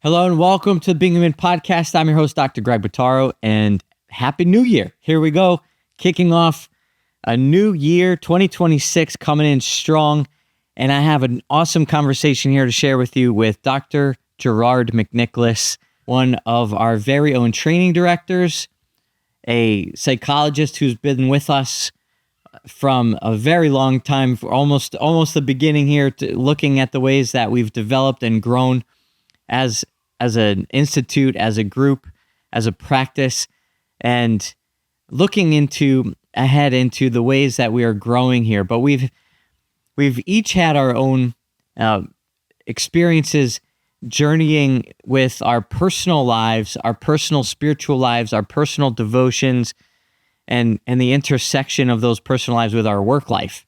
Hello and welcome to the Being Human Podcast. I'm your host, Dr. Greg Bottaro, and Happy New Year. Here we go, kicking off a new year, 2026, coming in strong. And I have an awesome conversation here to share with you with Dr. Gerard McNicholas, one of our very own training directors, a psychologist who's been with us from a very long time, for almost the beginning here, to looking at the ways that we've developed and grown as an institute, as a group, as a practice, and looking ahead into the ways that we are growing here. But we've each had our own experiences journeying with our personal lives, our personal spiritual lives, our personal devotions, and the intersection of those personal lives with our work life.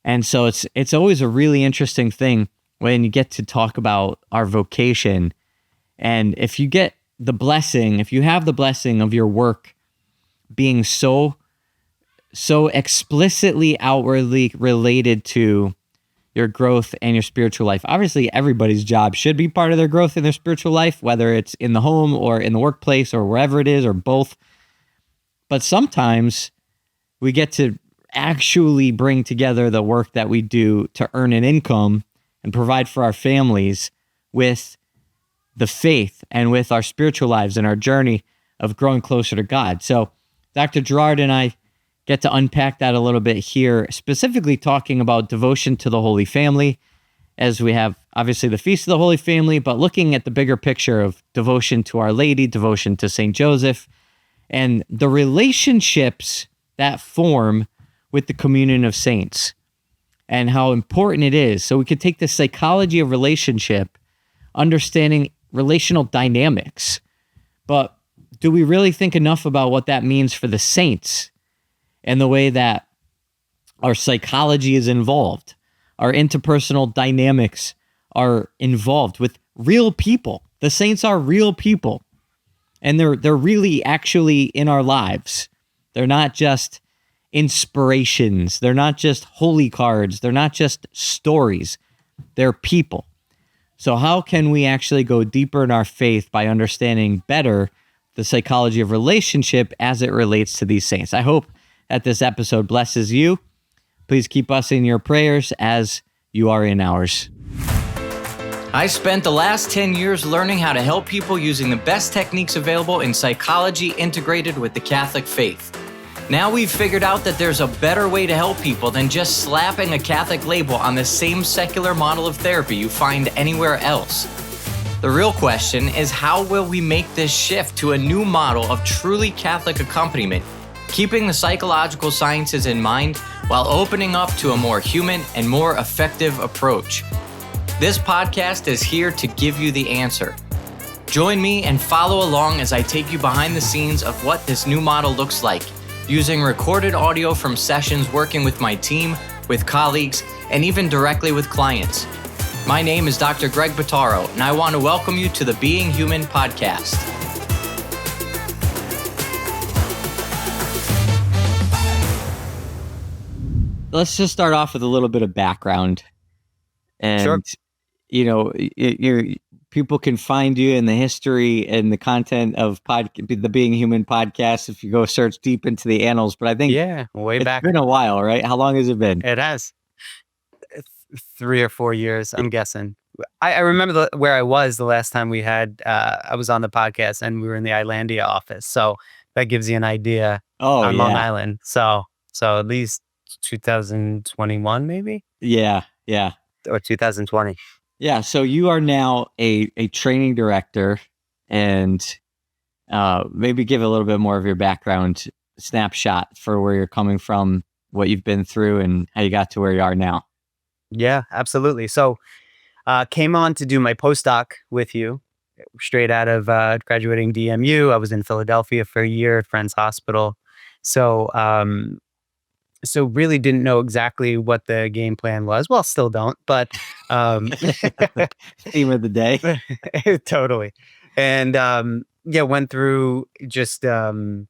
And so it's always a really interesting thing when you get to talk about our vocation. And if you have the blessing of your work being so explicitly outwardly related to your growth and your spiritual life. Obviously, everybody's job should be part of their growth in their spiritual life, whether it's in the home or in the workplace or wherever it is, or both. But sometimes we get to actually bring together the work that we do to earn an income and provide for our families with the faith and with our spiritual lives and our journey of growing closer to God. So Dr. Gerard and I get to unpack that a little bit here, specifically talking about devotion to the Holy Family, as we have obviously the Feast of the Holy Family, but looking at the bigger picture of devotion to Our Lady, devotion to St. Joseph, and the relationships that form with the communion of saints and how important it is. So we could take the psychology of relationship, understanding relational dynamics, but do we really think enough about what that means for the saints and the way that our psychology is involved, our interpersonal dynamics are involved with real people? The saints are real people, and they're really actually in our lives. They're not just inspirations. They're not just holy cards. They're not just stories. They're people. So how can we actually go deeper in our faith by understanding better the psychology of relationship as it relates to these saints? I hope that this episode blesses you. Please keep us in your prayers as you are in ours. I spent the last 10 years learning how to help people using the best techniques available in psychology integrated with the Catholic faith. Now we've figured out that there's a better way to help people than just slapping a Catholic label on the same secular model of therapy you find anywhere else. The real question is, how will we make this shift to a new model of truly Catholic accompaniment, keeping the psychological sciences in mind while opening up to a more human and more effective approach? This podcast is here to give you the answer. Join me and follow along as I take you behind the scenes of what this new model looks like, using recorded audio from sessions working with my team, with colleagues, and even directly with clients. My name is Dr. Greg Bottaro, and I want to welcome you to the Being Human podcast. Let's just start off with a little bit of background. And, Sure. People can find you in the history and the content of the Being Human podcast if you go search deep into the annals. But I think way it's back. been a while, right? How long has it been? It has 3 or 4 years, I'm guessing. I remember where I was the last time we had, I was on the podcast and we were in the Islandia office. So that gives you an idea on Long Island. So at least 2021, maybe? Yeah. Or 2020. Yeah, so you are now a training director, and maybe give a little bit more of your background snapshot for where you're coming from, what you've been through, and how you got to where you are now. Yeah, absolutely. So came on to do my postdoc with you straight out of graduating DMU. I was in Philadelphia for a year at Friends Hospital. So really didn't know exactly what the game plan was. Well, still don't, but Theme of the day. totally. And went through just starting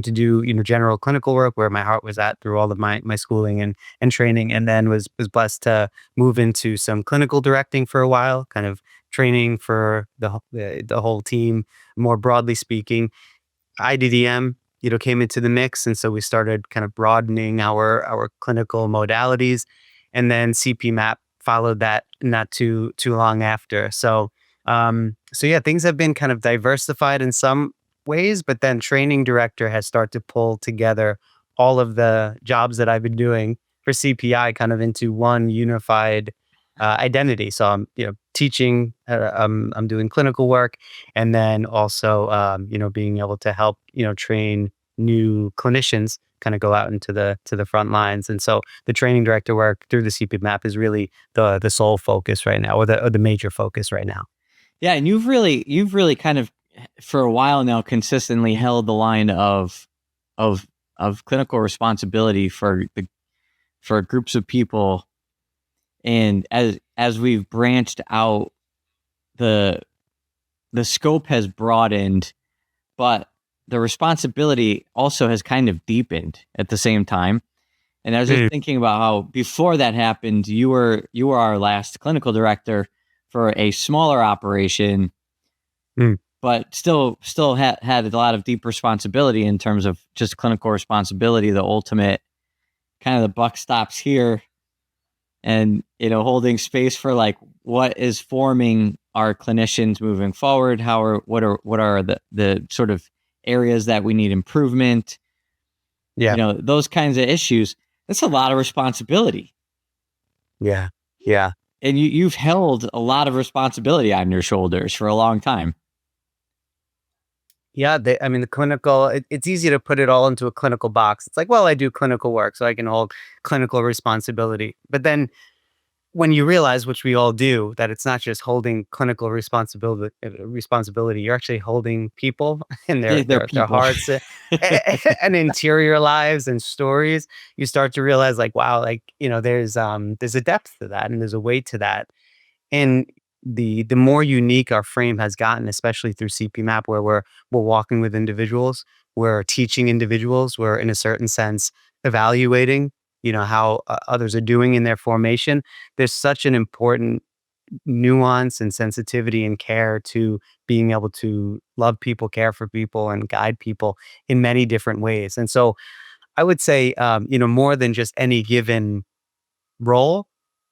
to do general clinical work where my heart was at through all of my schooling and training, and then was blessed to move into some clinical directing for a while, kind of training for the whole team. More broadly speaking, IDDM, came into the mix, and so we started kind of broadening our clinical modalities, and then CPMAP followed that not too long after. So yeah, things have been kind of diversified in some ways, but then training director has started to pull together all of the jobs that I've been doing for CPI kind of into one unified identity. So I'm teaching, I'm doing clinical work, and then also being able to help train new clinicians kind of go out into the front lines. And so the training director work through the CPMAP is really the sole focus right now, or the major focus right now. Yeah, and you've really kind of for a while now consistently held the line of clinical responsibility for groups of people, and as we've branched out, the scope has broadened, but the responsibility also has kind of deepened at the same time. And I was just thinking about how before that happened, you were our last clinical director for a smaller operation, but still had a lot of deep responsibility in terms of just clinical responsibility. The ultimate kind of the buck stops here, and holding space for like what is forming our clinicians moving forward. What are the sort of areas that we need improvement? Yeah, those kinds of issues. That's a lot of responsibility. yeah. And you've held a lot of responsibility on your shoulders for a long time. Yeah, the clinical, it's easy to put it all into a clinical box. It's like, well, I do clinical work, so I can hold clinical responsibility. But then when you realize, which we all do, that it's not just holding clinical responsibility, you're actually holding people and They're their people. hearts and interior lives and stories. You start to realize, like, wow, like, there's a depth to that, and there's a weight to that. And the more unique our frame has gotten, especially through CPMAP, where we're walking with individuals, we're teaching individuals, we're in a certain sense evaluating, how others are doing in their formation. There's such an important nuance and sensitivity and care to being able to love people, care for people, and guide people in many different ways. And so I would say, more than just any given role,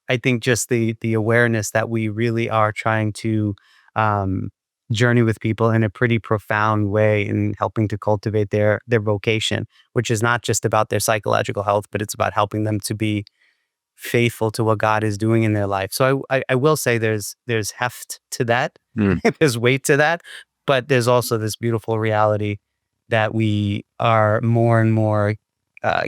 I think just the awareness that we really are trying to um, journey with people in a pretty profound way in helping to cultivate their vocation, which is not just about their psychological health, but it's about helping them to be faithful to what God is doing in their life. So I will say there's heft to that, there's weight to that, but there's also this beautiful reality that we are more and more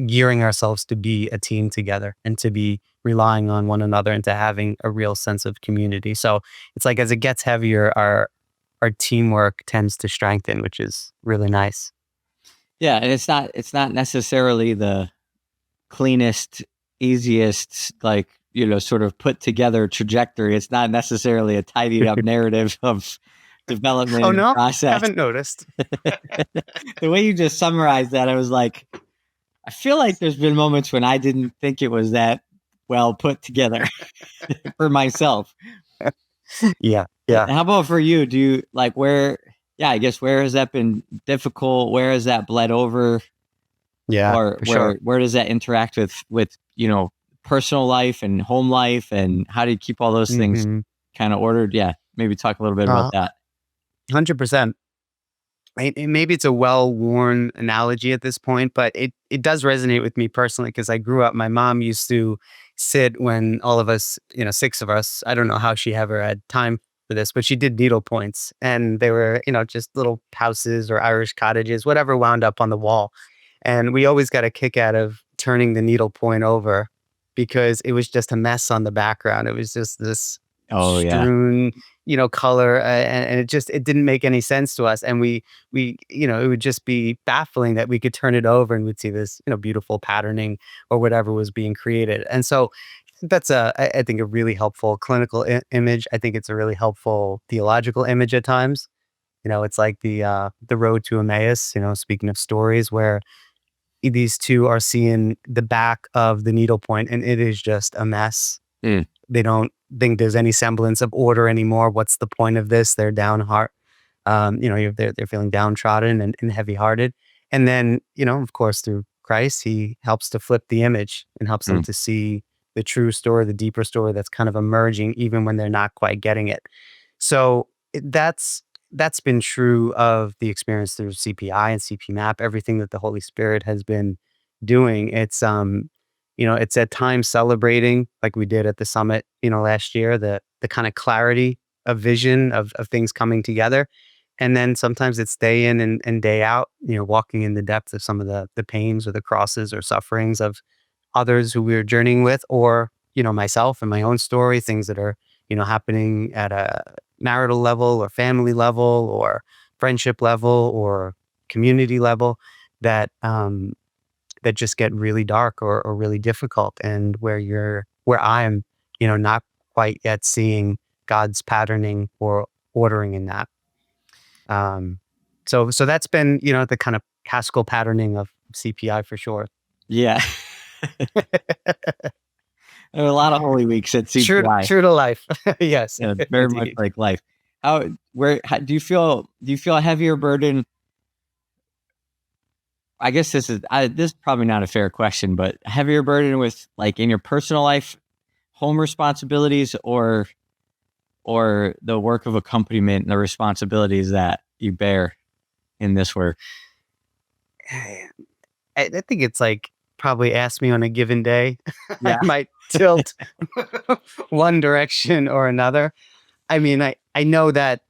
gearing ourselves to be a team together and to be relying on one another and to having a real sense of community. So it's like as it gets heavier, our teamwork tends to strengthen, which is really nice. Yeah, and it's not necessarily the cleanest, easiest, like, sort of put together trajectory. It's not necessarily a tidied up narrative of development Oh no, process. haven't noticed. The way you just summarized that, I was like, I feel like there's been moments when I didn't think it was that well put together for myself. Yeah. How about for you? Do you like where? Yeah, I guess where has that been difficult? Where has that bled over? Yeah, Or where does that interact with personal life and home life, and how do you keep all those things kind of ordered? Yeah, maybe talk a little bit about that. 100%. Maybe it's a well-worn analogy at this point, but it does resonate with me personally because I grew up, my mom used to sit when all of us, 6 of us, I don't know how she ever had time for this, but she did needle points, and they were, just little houses or Irish cottages, whatever wound up on the wall. And we always got a kick out of turning the needle point over because it was just a mess on the background. It was just this Oh yeah. strewn, color, and it didn't make any sense to us. And we, it would just be baffling that we could turn it over and we'd see this, beautiful patterning or whatever was being created. And so that's I think a really helpful clinical image. I think it's a really helpful theological image at times. It's like the road to Emmaus, speaking of stories where these two are seeing the back of the needlepoint and it is just a mess. They don't think there's any semblance of order anymore. What's the point of this? They're downheart. They're feeling downtrodden and heavy-hearted. And then, of course, through Christ, he helps to flip the image and helps them Mm. to see the true story, the deeper story that's kind of emerging, even when they're not quite getting it. So that's been true of the experience through CPI and CPMAP, everything that the Holy Spirit has been doing. It's at times celebrating, like we did at the summit, last year, the kind of clarity of vision of things coming together. And then sometimes it's day in and day out, walking in the depth of some of the pains or the crosses or sufferings of others who we're journeying with, or, myself and my own story, things that are, happening at a marital level or family level or friendship level or community level that, that just get really dark or really difficult, and where I'm, not quite yet seeing God's patterning or ordering in that. Um, so that's been, the kind of classical patterning of CPI for sure. Yeah. There are a lot of Holy Weeks at True, CPI. true to life. Yes, Yeah, very much indeed. like life. Do you feel a heavier burden? I guess this is probably not a fair question, but a heavier burden with, like, in your personal life, home responsibilities, or the work of accompaniment and the responsibilities that you bear in this work? I think it's like, probably ask me on a given day. I Yeah. might tilt one direction or another. I mean, I know that,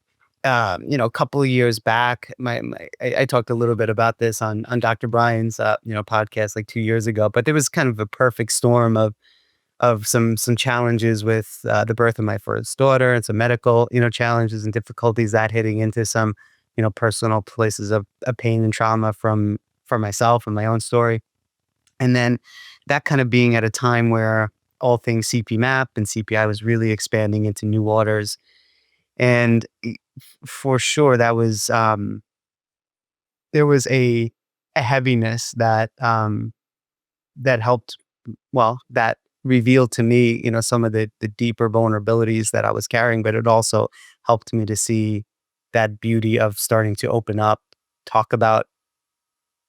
a couple of years back, I talked a little bit about this on Dr. Brian's, podcast like 2 years ago, but there was kind of a perfect storm of some challenges with the birth of my first daughter and some medical, challenges and difficulties that hitting into some, personal places of pain and trauma from myself and my own story. And then that kind of being at a time where all things CPMAP and CPI was really expanding into new waters. And for sure, there was a heaviness that helped, well, that revealed to me, some of the deeper vulnerabilities that I was carrying, but it also helped me to see that beauty of starting to open up, talk about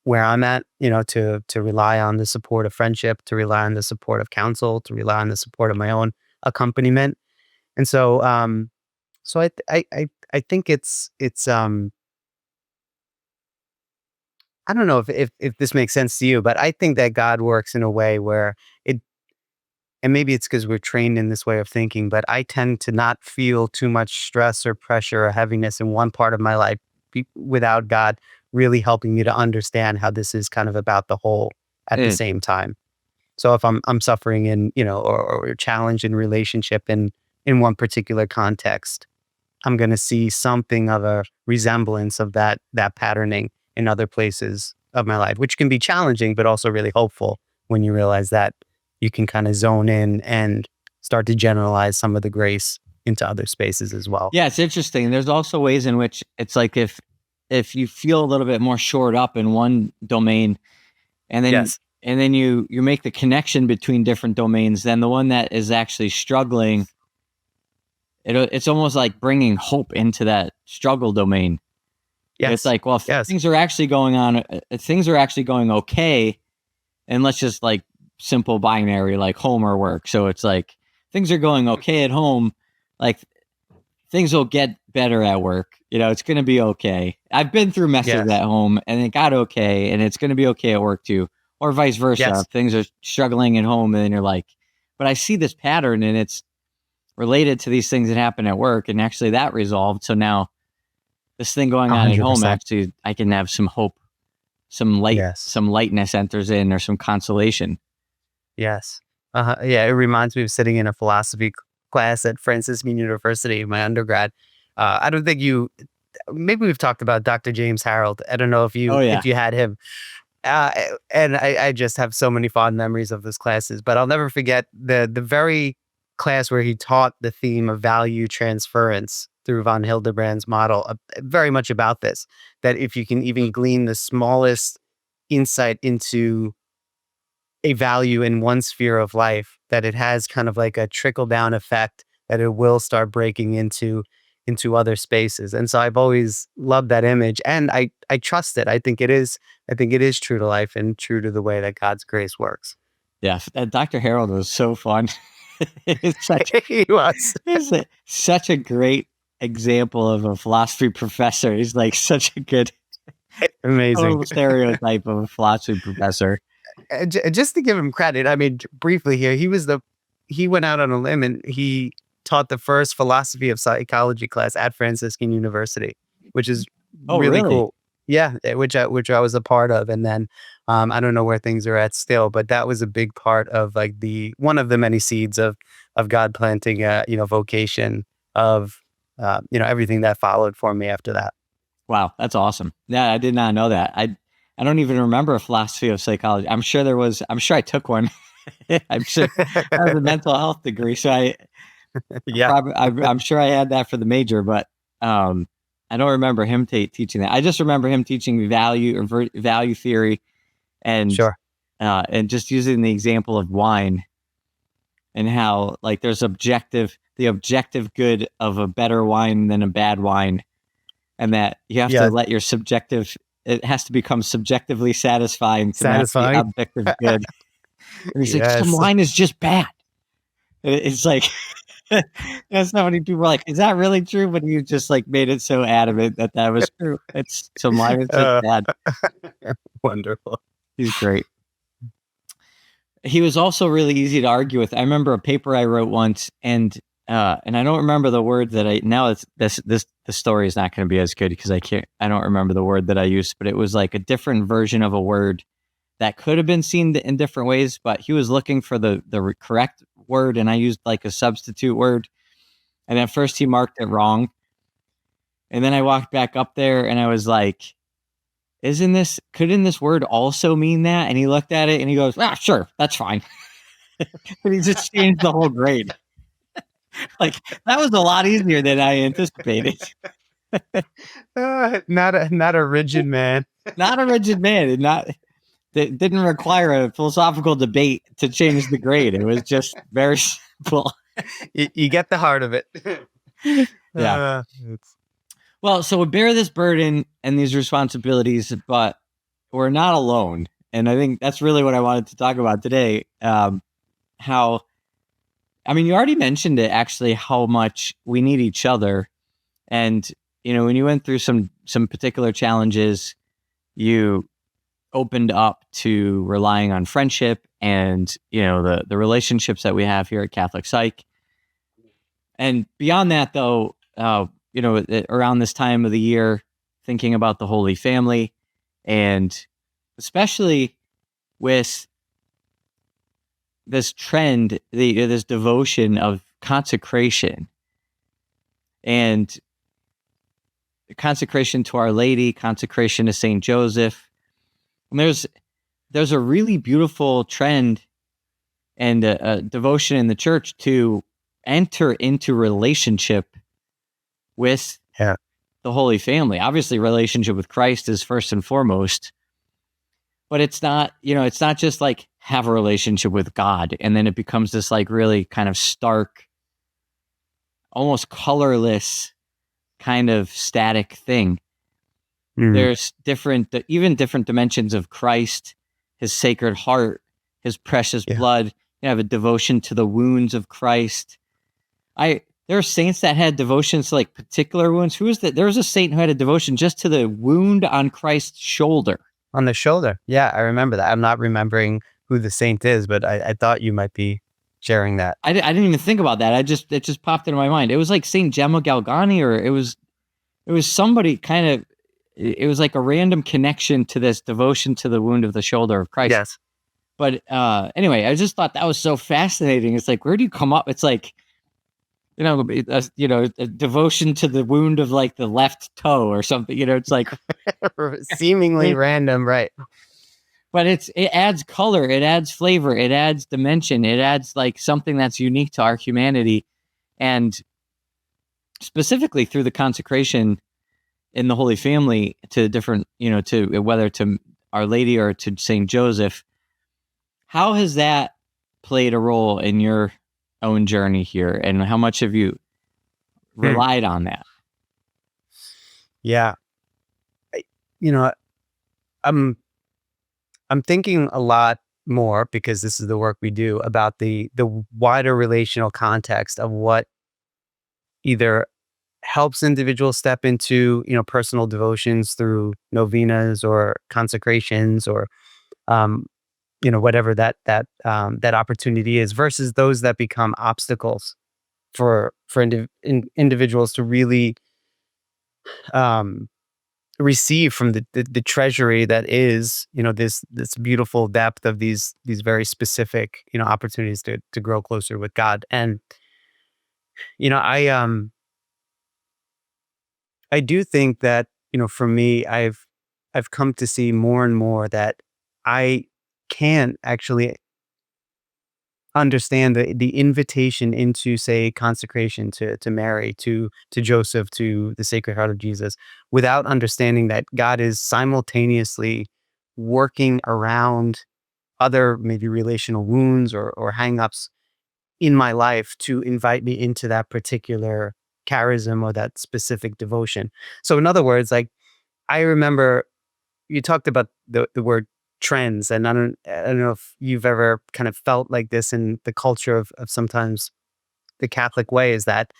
where I'm at, to rely on the support of friendship, to rely on the support of counsel, to rely on the support of my own accompaniment. And so I think I don't know if this makes sense to you, but I think that God works in a way where it, and maybe it's because we're trained in this way of thinking, but I tend to not feel too much stress or pressure or heaviness in one part of my life without God really helping me to understand how this is kind of about the whole at the Eh, same time. So if I'm suffering in, or challenged in relationship in one particular context, I'm going to see something of a resemblance of that patterning in other places of my life, which can be challenging, but also really hopeful when you realize that you can kind of zone in and start to generalize some of the grace into other spaces as well. Yeah, it's interesting. There's also ways in which it's like, if you feel a little bit more shored up in one domain, and then Yes. you make the connection between different domains, then the one that is actually struggling, it's almost like bringing hope into that struggle domain. It's Yes. like, well, if Yes. things are actually going on, if things are actually going okay, and let's just, like, simple binary, like home or work. So it's like, things are going okay at home, like, things will get better at work. It's going to be okay. I've been through messes Yes. at home and it got okay, and it's going to be okay at work too, or vice versa. Yes. If things are struggling at home, and then you're like, but I see this pattern, and it's related to these things that happen at work, and actually that resolved. So now this thing going A on at hundred home, percent. actually, I can have some hope, Yes. some lightness enters in, or some consolation. Yes. Yeah, it reminds me of sitting in a philosophy class at Francis Bean University, my undergrad. I don't think maybe we've talked about Dr. James Harold. I don't know Oh yeah. if you had him. Uh, and I just have so many fond memories of those classes, but I'll never forget the very class where he taught the theme of value transference through von Hildebrand's model, very much about this, that if you can even glean the smallest insight into a value in one sphere of life, that it has kind of like a trickle down effect, that it will start breaking into other spaces. And so I've always loved that image, and I trust it. I think it is true to life and true to the way that God's grace works. Yeah, Dr. Harold was so fun. It's such He was such a great example of a philosophy professor. He's like such a good amazing. total stereotype of a philosophy professor. Just to give him credit, I mean, briefly here, he went out on a limb and he taught the first philosophy of psychology class at Franciscan University, which is really really? cool. Yeah, which I was a part of, and then I don't know where things are at still, but that was a big part of like the one of the many seeds of God planting a vocation of everything that followed for me after that. Wow, that's awesome. Yeah, I did not know that. I don't even remember a philosophy of psychology. I'm sure there was. I'm sure I took one. I'm sure I have a mental health degree, so Yeah, I'm sure I had that for the major, but I don't remember him teaching that. I just remember him teaching value or value theory, and sure. and just using the example of wine and how like there's the objective good of a better wine than a bad wine, and that you have to Yeah, let your subjective. It has to become subjectively satisfying to match the satisfying. objective good. And he's like, some Yes. wine is just bad. It's like, that's not many people are like, is that really true? But you just like made it so adamant that was true. It's some wine is just Uh, bad. Wonderful. He's great. He was also really easy to argue with. I remember a paper I wrote once, and I don't remember the word that the story is not going to be as good because I don't remember the word that I used, but it was like a different version of a word that could have been seen in different ways, but he was looking for the correct word, and I used like a substitute word. And at first he marked it wrong. And then I walked back up there and I was like, couldn't this word also mean that? And he looked at it and he goes, sure, that's fine. But he just changed the whole grade. Like that was a lot easier than I anticipated. Not a rigid man. Not a rigid man, and it didn't require a philosophical debate to change the grade. It was just very simple. You get the heart of it. Yeah. Well, so we bear this burden and these responsibilities, but we're not alone. And I think that's really what I wanted to talk about today. You already mentioned it actually, how much we need each other. And, when you went through some particular challenges, you opened up to relying on friendship and, the relationships that we have here at CatholicPsych. And beyond that, though, around this time of the year, thinking about the Holy Family, and especially with this trend, this devotion of consecration and consecration to Our Lady, consecration to Saint Joseph. And there's a really beautiful trend and a devotion in the church to enter into relationship with the Holy Family. Obviously, relationship with Christ is first and foremost, but it's not just like have a relationship with God and then it becomes this like really kind of stark, almost colorless, kind of static thing. There's different dimensions of Christ, his sacred heart, his precious blood. You have a devotion to the wounds of Christ. There are saints that had devotions to like particular wounds. Who is that? There was a saint who had a devotion just to the wound on Christ's shoulder. On the shoulder. Yeah, I remember that. I'm not remembering who the saint is, but I thought you might be sharing that. I didn't even think about that. It just popped into my mind. It was like Saint Gemma Galgani, or it was somebody kind of. It was like a random connection to this devotion to the wound of the shoulder of Christ. Yes. But anyway, I just thought that was so fascinating. It's like, where do you come up? It's like, a devotion to the wound of like the left toe or something. It's like seemingly random, right? But it adds color, it adds flavor, it adds dimension, it adds like something that's unique to our humanity, and specifically through the consecration in the Holy Family to different, to whether to Our Lady or to Saint Joseph, How has that played a role in your own journey here, and how much have you relied on that? Yeah. I, you know, I'm I'm thinking a lot more, because this is the work we do, about the wider relational context of what either helps individuals step into, personal devotions through novenas or consecrations, or um, whatever that opportunity is, versus those that become obstacles for individuals to really um, receive from the treasury that is, this beautiful depth of these very specific, opportunities to grow closer with God. And you know i um I do think that, for me, I've come to see more and more that I can actually understand the invitation into, say, consecration to Mary, to Joseph, to the Sacred Heart of Jesus, without understanding that God is simultaneously working around other, maybe relational wounds or hangups in my life, to invite me into that particular charism or that specific devotion. So in other words, like, I remember you talked about the word trends, and I don't know if you've ever kind of felt like this in the culture of sometimes the Catholic way, is that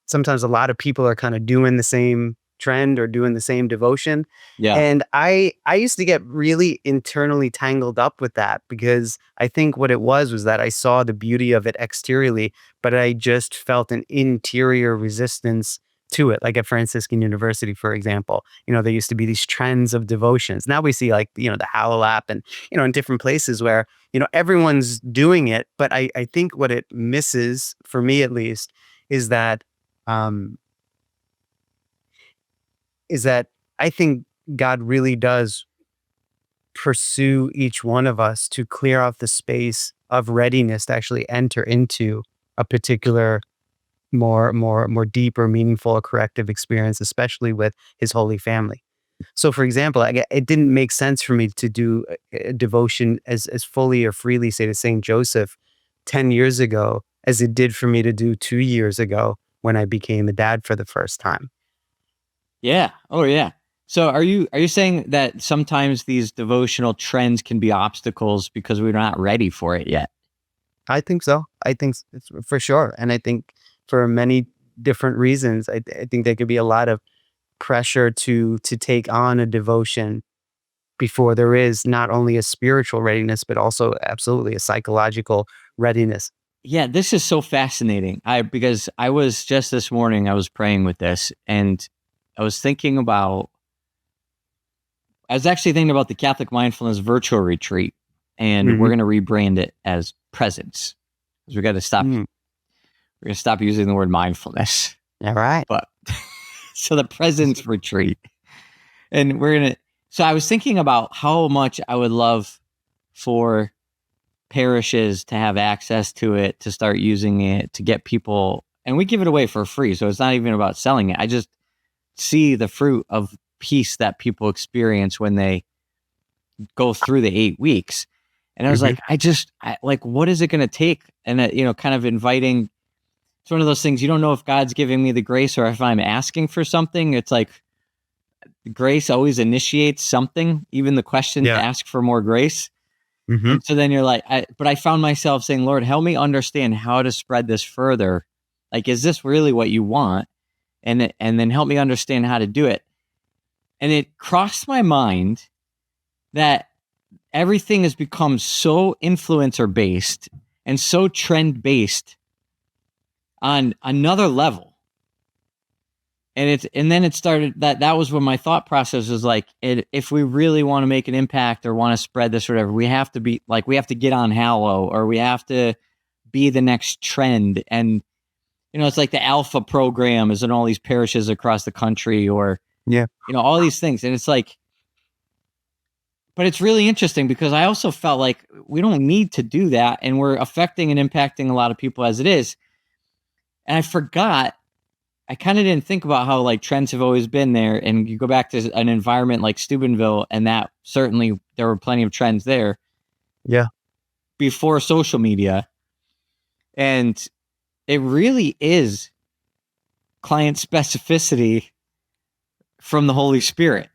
sometimes a lot of people are kind of doing the same trend or doing the same devotion. Yeah. And I used to get really internally tangled up with that, because I think what it was that I saw the beauty of it exteriorly, but I just felt an interior resistance to it. Like at Franciscan University, for example, there used to be these trends of devotions. Now we see, like, the Hallow app, and in different places where everyone's doing it. But I think what it misses, for me at least, is that um, is that I think God really does pursue each one of us to clear out the space of readiness to actually enter into a particular more deep or meaningful or corrective experience, especially with His Holy Family. So, for example, it didn't make sense for me to do a devotion as fully or freely, say, to Saint Joseph 10 years ago as it did for me to do 2 years ago when I became a dad for the first time. Yeah. Oh, yeah. So are you saying that sometimes these devotional trends can be obstacles because we're not ready for it yet? I think so. I think it's for sure. And I think for many different reasons, I think there could be a lot of pressure to take on a devotion before there is not only a spiritual readiness, but also absolutely a psychological readiness. Yeah, this is so fascinating. Because I was just this morning, I was praying with this, and I was thinking about, I was actually thinking about the Catholic Mindfulness Virtual Retreat, and we're Hmm. going to rebrand it as Presence. Because Mm. we're going to stop using the word mindfulness. All right. But so the Presence Retreat. And so I was thinking about how much I would love for parishes to have access to it, to start using it, to get people, and we give it away for free. So it's not even about selling it. I just see the fruit of peace that people experience when they go through the 8 weeks. And I was Hmm. like, like, what is it going to take? And, kind of inviting, it's one of those things, you don't know if God's giving me the grace or if I'm asking for something. It's like grace always initiates something, even the question to Yeah. ask for more grace. Hmm. And so then you're like, but I found myself saying, Lord, help me understand how to spread this further. Like, is this really what you want? And then help me understand how to do it. And it crossed my mind that everything has become so influencer based and so trend based on another level. And then it started that was when my thought process was like, if we really want to make an impact or want to spread this or whatever, we have to get on Hallow, or we have to be the next trend. And it's like the Alpha program is in all these parishes across the country, or Yeah. all these things. And it's like, but it's really interesting because I also felt like we don't need to do that, and we're affecting and impacting a lot of people as it is. And I kind of didn't think about how, like, trends have always been there, and you go back to an environment like Steubenville, and that certainly there were plenty of trends there. Yeah. before social media, and it really is client specificity from the Holy Spirit.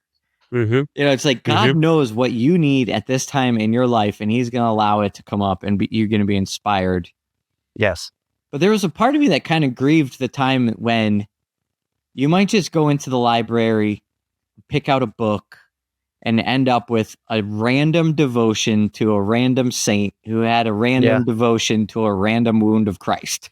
Mm-hmm. It's like God knows what you need at this time in your life, and he's going to allow it to come up, and you're going to be inspired. Yes. But there was a part of me that kind of grieved the time when you might just go into the library, pick out a book, and end up with a random devotion to a random saint who had a random devotion to a random wound of Christ.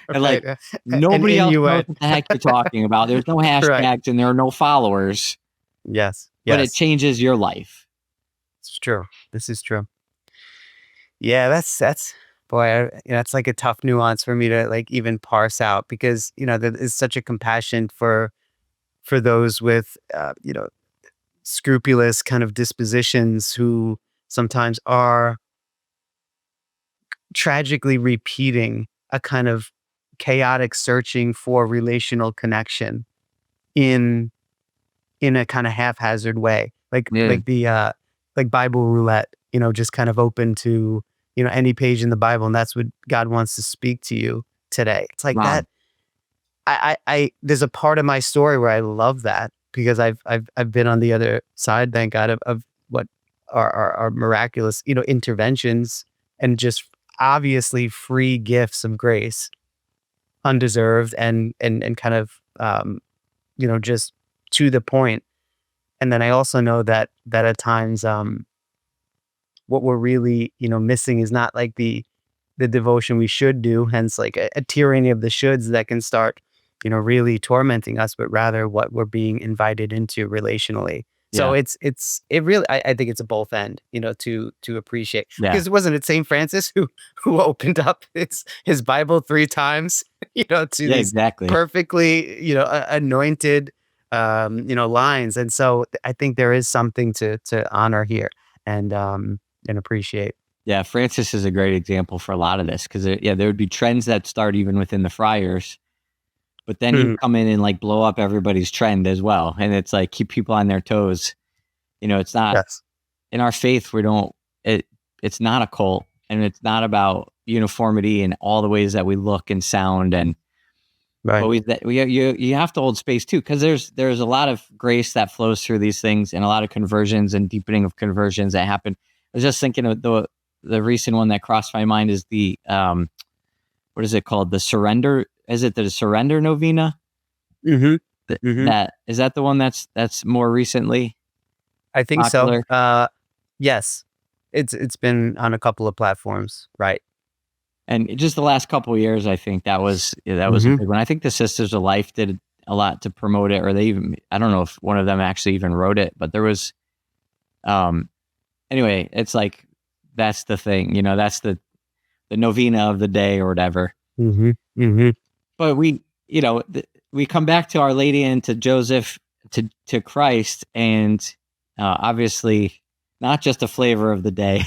And like nobody else knows what the heck you're talking about. There's no hashtags and there are no followers. Yes. But it changes your life. It's true. This is true. Yeah, that's boy, that's like a tough nuance for me to like even parse out, because there is such a compassion for those with scrupulous kind of dispositions who sometimes are tragically repeating a kind of chaotic searching for relational connection in a kind of haphazard way, like like Bible roulette, just kind of open to any page in the Bible, and that's what God wants to speak to you today. It's like that. I there's a part of my story where I love that, because I've been on the other side, thank God, of what are miraculous interventions, and just obviously free gifts of grace, undeserved and kind of just to the point. And then I also know that at times what we're really missing is not like the devotion we should do, hence like a tyranny of the shoulds that can start really tormenting us, but rather what we're being invited into relationally. So it really, I think it's a both end, to appreciate, because wasn't it St. Francis who opened up his Bible 3 times, to these perfectly, anointed, lines. And so I think there is something to honor here and appreciate. Yeah, Francis is a great example for a lot of this, because there would be trends that start even within the friars, but then he'd come in and like blow up everybody's trend as well, and it's like keep people on their toes. It's not in our faith. It's not a cult, and it's not about uniformity in all the ways that we look and sound, and but you have to hold space too, because there's a lot of grace that flows through these things, and a lot of conversions and deepening of conversions that happen. I was just thinking of the recent one that crossed my mind is the what is it called? The surrender. Is it the surrender novena? That is that the one that's more recently? I think popular? So. Yes, it's been on a couple of platforms, right? And just the last couple of years, I think that was a big one. I think the Sisters of Life did a lot to promote it, or they even, I don't know if one of them actually even wrote it, but there was, anyway, it's like, that's the thing, that's the novena of the day or whatever. But we come back to Our Lady and to Joseph, to Christ, and obviously not just a flavor of the day,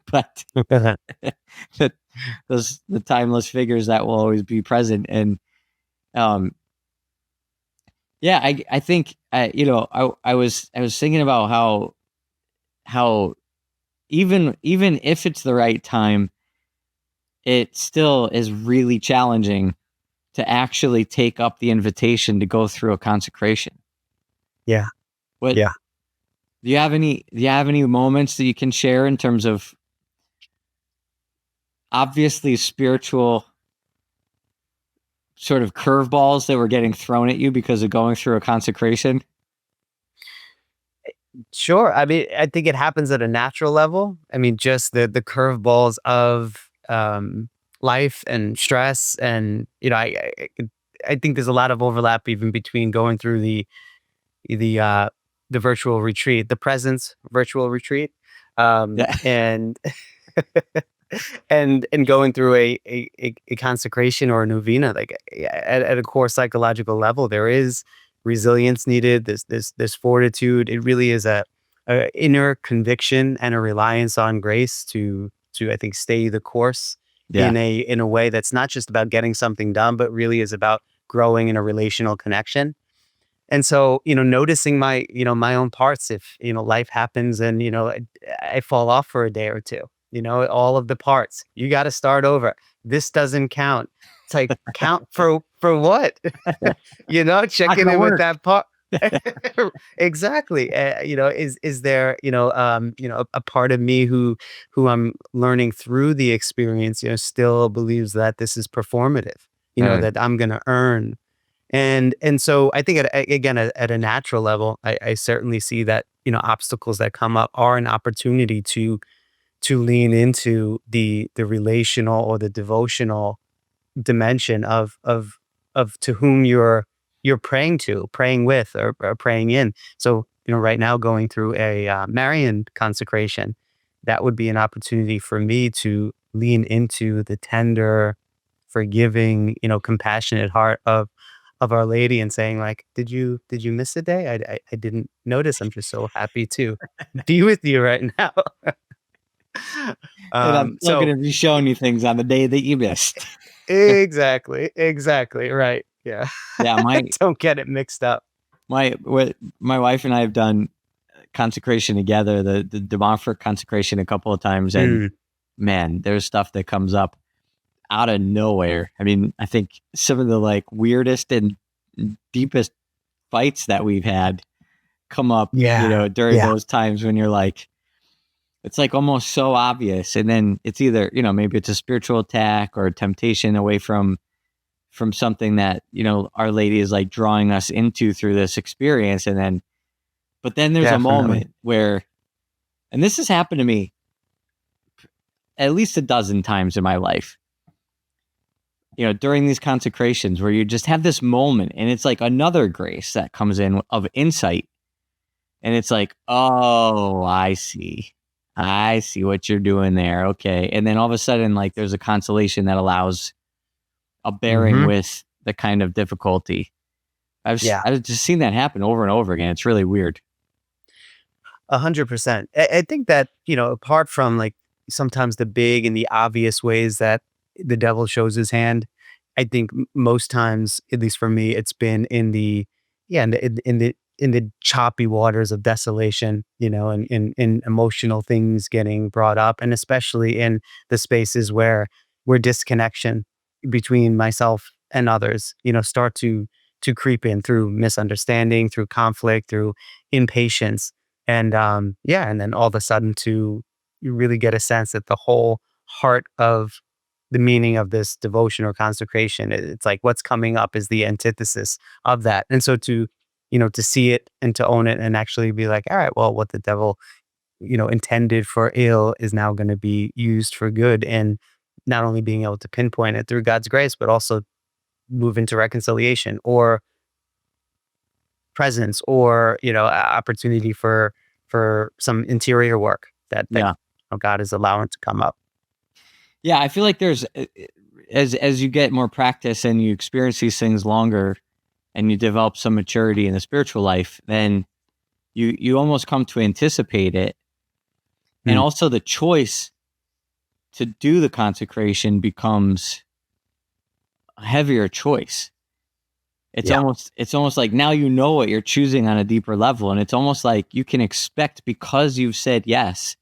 but the timeless figures that will always be present. And I think I was thinking about how even if it's the right time, it still is really challenging to actually take up the invitation to go through a consecration. Yeah. Do you have any moments that you can share in terms of obviously spiritual sort of curveballs that were getting thrown at you because of going through a consecration? Sure. I mean, I think it happens at a natural level. I mean, just the curveballs of life and stress, and I think there's a lot of overlap even between going through the virtual retreat, the presence virtual retreat, and and going through a consecration or a novena. Like at a core psychological level, there is resilience needed. This fortitude. It really is a inner conviction and a reliance on grace to I think stay the course in a way that's not just about getting something done, but really is about growing in a relational connection. And so, noticing my own parts, if, life happens and, I fall off for a day or two, all of the parts. You got to start over. This doesn't count. It's like, count for what? Checking in with that part. Exactly. Is there, a part of me who I'm learning through the experience, still believes that this is performative, that I'm going to earn. And so I think at a natural level, I certainly see that, obstacles that come up are an opportunity to lean into the relational or the devotional dimension of to whom you're praying with, or praying in. So, right now going through a Marian consecration, that would be an opportunity for me to lean into the tender, forgiving, compassionate heart of Our Lady, and saying like, did you miss a day? I didn't notice. I'm just so happy to be with you right now. And I'm still going to be showing you things on the day that you missed. Exactly. Right. Yeah. Yeah. Don't get it mixed up. My wife and I have done consecration together, the De Montfort consecration, a couple of times. And man, there's stuff that comes up out of nowhere. I mean, I think some of the like weirdest and deepest fights that we've had come up, during those times when you're like, it's like almost so obvious. And then it's either, maybe it's a spiritual attack or a temptation away from something that, Our Lady is like drawing us into through this experience. But then there's a moment where, and this has happened to me at least a dozen times in my life, during these consecrations, where you just have this moment and it's like another grace that comes in of insight. And it's like, oh, I see what you're doing there. Okay. And then all of a sudden, like, there's a consolation that allows a bearing with the kind of difficulty. I've just seen that happen over and over again. It's really weird. 100%. I think that, apart from like sometimes the big and the obvious ways that the devil shows his hand, I think most times, at least for me, it's been in the choppy waters of desolation, and in emotional things getting brought up, and especially in the spaces where disconnection between myself and others, start to creep in through misunderstanding, through conflict, through impatience. And and then all of a sudden you really get a sense that the whole heart of the meaning of this devotion or consecration, it's like what's coming up is the antithesis of that. And so to see it and to own it and actually be like, all right, well, what the devil, intended for ill is now going to be used for good. And not only being able to pinpoint it through God's grace, but also move into reconciliation or presence or, opportunity for some interior work that God is allowing to come up. Yeah. I feel like there's, as you get more practice and you experience these things longer, and you develop some maturity in the spiritual life, then you almost come to anticipate it. And also the choice to do the consecration becomes a heavier choice. It's almost like now what you're choosing on a deeper level. And it's almost like you can expect, because you've said yes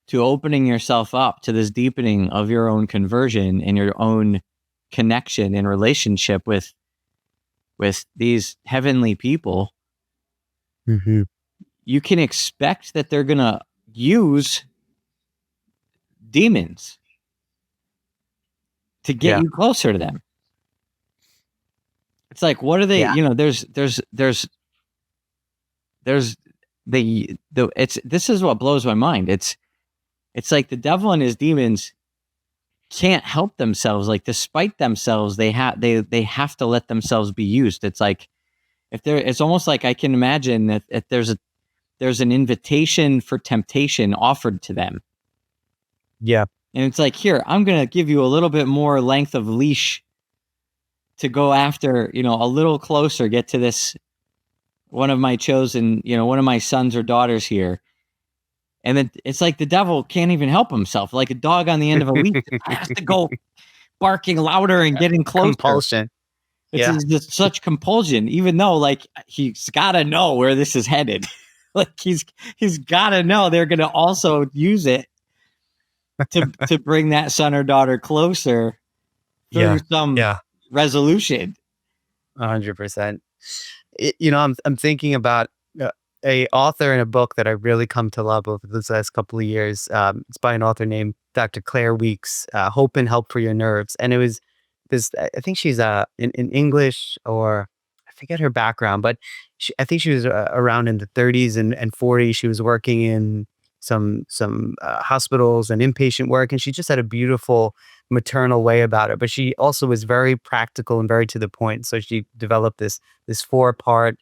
to opening yourself up to this deepening of your own conversion and your own connection and relationship with these heavenly people, you can expect that they're going to use demons to get you closer to them. It's like, what are they, this is what blows my mind. It's like the devil and his demons can't help themselves. Like, despite themselves, they have to let themselves be used. It's like, it's almost like I can imagine that if there's an invitation for temptation offered to them. Yeah. And it's like, here, I'm going to give you a little bit more length of leash to go after, a little closer, get to this, one of my chosen, one of my sons or daughters here. And then it's like the devil can't even help himself. Like a dog on the end of a leash has to go barking louder and getting closer. Compulsion. It's just such compulsion, even though like he's got to know where this is headed. Like he's got to know they're going to also use it to bring that son or daughter closer through some resolution. 100%. I'm thinking about a author in a book that I really come to love over this last couple of years. It's by an author named Dr. Claire Weeks, Hope and Help for Your Nerves. And it was this, I think she's in English, or I forget her background, but I think she was around in the 30s and 40s. She was working in some hospitals and inpatient work, and she just had a beautiful maternal way about it. But she also was very practical and very to the point. So she developed this 4-part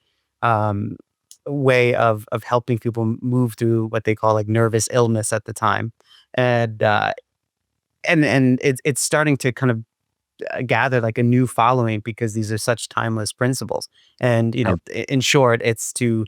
way of helping people move through what they call like nervous illness at the time, and it's starting to kind of gather like a new following, because these are such timeless principles. And in short, it's to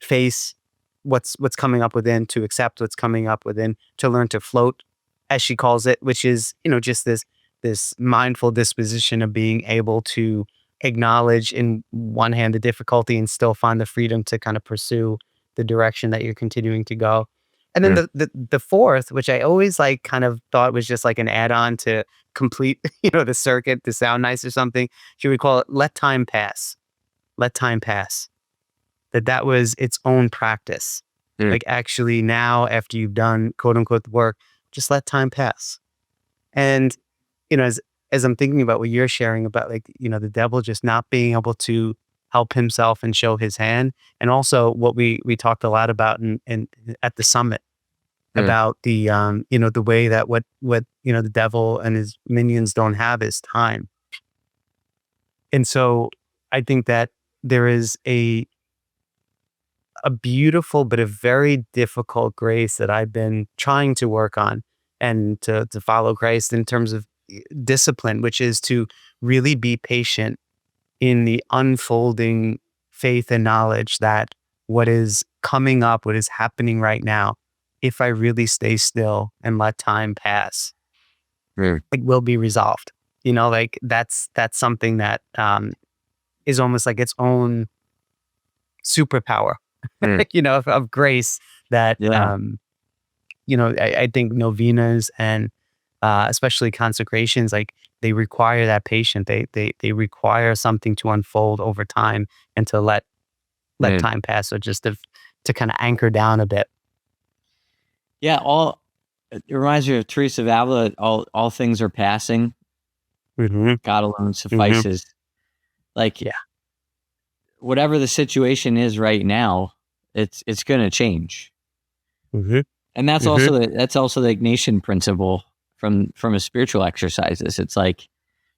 face what's coming up within, to accept what's coming up within, to learn to float, as she calls it, which is just this mindful disposition of being able to acknowledge in one hand the difficulty and still find the freedom to kind of pursue the direction that you're continuing to go. And then the fourth, which I always like kind of thought was just like an add-on to complete, the circuit to sound nice or something. She would call it let time pass. Let time pass. That was its own practice. Like actually now, after you've done quote unquote the work, just let time pass. And, as I'm thinking about what you're sharing about, like, the devil just not being able to help himself and show his hand. And also what we talked a lot about in at the summit about the, the way that what the devil and his minions don't have is time. And so I think that there is a beautiful but a very difficult grace that I've been trying to work on and to follow Christ in terms of discipline, which is to really be patient in the unfolding faith and knowledge that what is coming up, what is happening right now, if I really stay still and let time pass, it will be resolved. Like that's something that is almost like its own superpower, of grace that, I think novenas and especially consecrations, like they require that patience. They require something to unfold over time and to let time pass. So just to kind of anchor down a bit. Yeah. It reminds me of Teresa of Avila. All things are passing. God alone suffices. Like, whatever the situation is right now, it's going to change. And that's also the Ignatian principle from a spiritual exercises. It's like,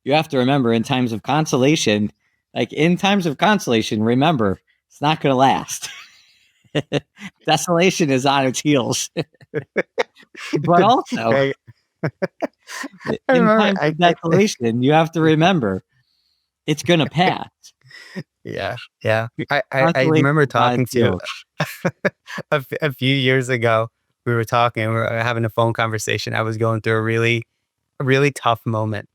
you have to remember in times of consolation, remember, it's not going to last. Desolation is on its heels. But also, in times of desolation, you have to remember, it's going to pass. Yeah. I remember talking to you a few years ago. We were talking, we were having a phone conversation. I was going through a really tough moment.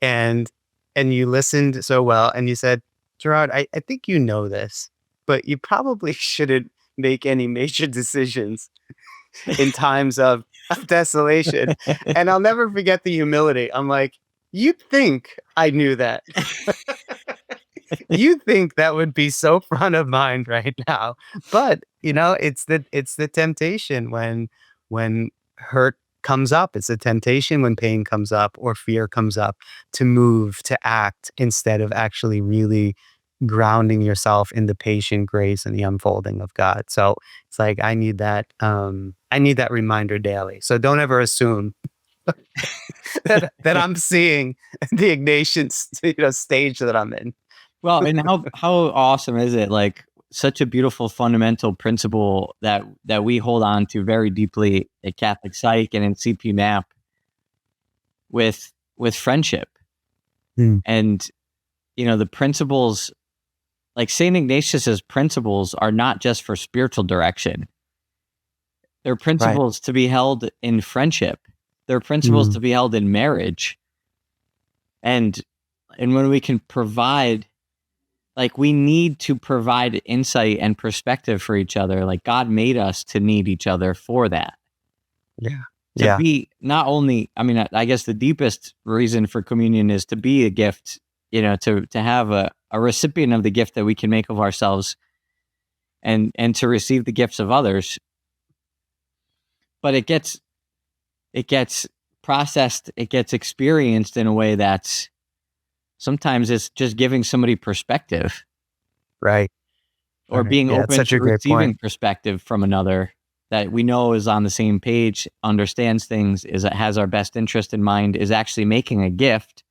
And you listened so well, and you said, Gerard, I think you know this, but you probably shouldn't make any major decisions in times of desolation. And I'll never forget the humility. I'm like, you think I knew that? You think that would be so front of mind right now? But it's the temptation when hurt comes up. It's a temptation when pain comes up or fear comes up to move, to act, instead of actually really grounding yourself in the patient grace and the unfolding of God. So it's like, I need that reminder daily. So don't ever assume that I'm seeing the Ignatian stage that I'm in. Well, and how awesome is it? Like, such a beautiful fundamental principle that we hold on to very deeply at Catholic Psych and in CPMAP with friendship. And the principles, like Saint Ignatius's principles, are not just for spiritual direction. They're principles to be held in friendship. They're principles to be held in marriage. And when we can provide, like, we need to provide insight and perspective for each other. Like, God made us to need each other for that. to Yeah. be not only, I mean, I guess the deepest reason for communion is to be a gift, to have a recipient of the gift that we can make of ourselves, and to receive the gifts of others. But it gets processed, it gets experienced in a way that's sometimes it's just giving somebody perspective, Right. or Right. being Yeah, it's open such to a great receiving point. perspective from another that we know is on the same page, understands things, has our best interest in mind, is actually making a gift,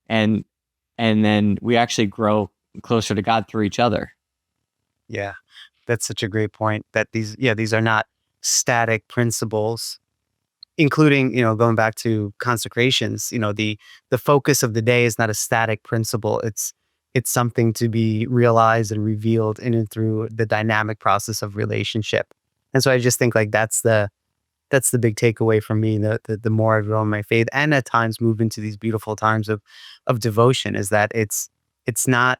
and then we actually grow closer to God through each other. Yeah. That's such a great point, that these are not static principles, including, going back to consecrations. The focus of the day is not a static principle. It's something to be realized and revealed in and through the dynamic process of relationship. And so I just think, like, that's the big takeaway from me. The more I grow in my faith, and at times move into these beautiful times of devotion, is that it's not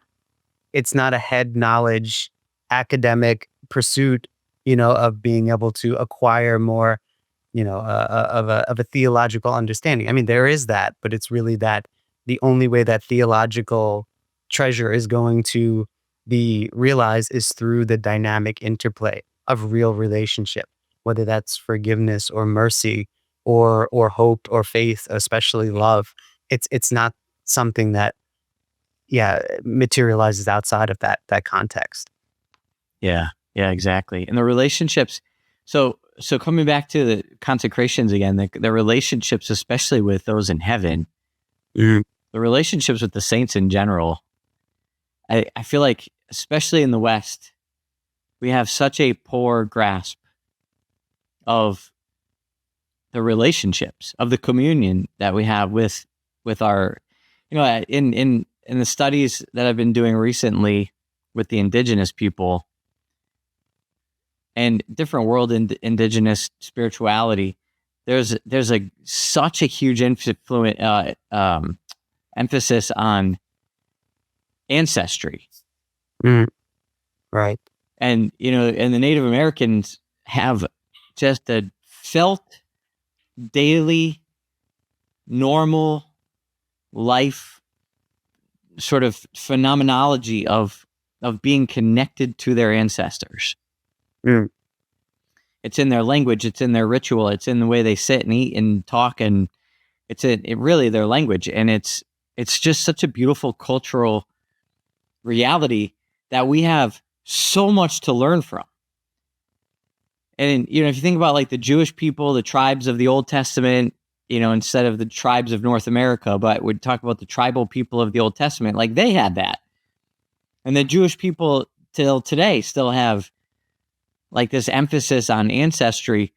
a head knowledge academic pursuit, of being able to acquire more, of a theological understanding. I mean, there is that, but it's really that the only way that theological treasure is going to be realized is through the dynamic interplay of real relationship, whether that's forgiveness or mercy or hope or faith, especially love. It's not something that, yeah, materializes outside of that context. Yeah, yeah, exactly. And the relationships. So coming back to the consecrations again, the relationships, especially with those in heaven, Mhm. the relationships with the saints in general. I feel like, especially in the West, we have such a poor grasp of the relationships, of the communion that we have with our, in the studies that I've been doing recently with the indigenous people and different world indigenous spirituality. There's such a huge emphasis on ancestry, Mhm. Right. and the Native Americans have just a felt daily normal life sort of phenomenology of being connected to their ancestors. Mm. It's in their language, it's in their ritual, it's in the way they sit and eat and talk, and it really their language. And it's just such a beautiful cultural reality that we have so much to learn from. And if you think about like the Jewish people, the tribes of the Old Testament, instead of the tribes of North America, but we'd talk about the tribal people of the Old Testament, like they had that. And the Jewish people till today still have like this emphasis on ancestry,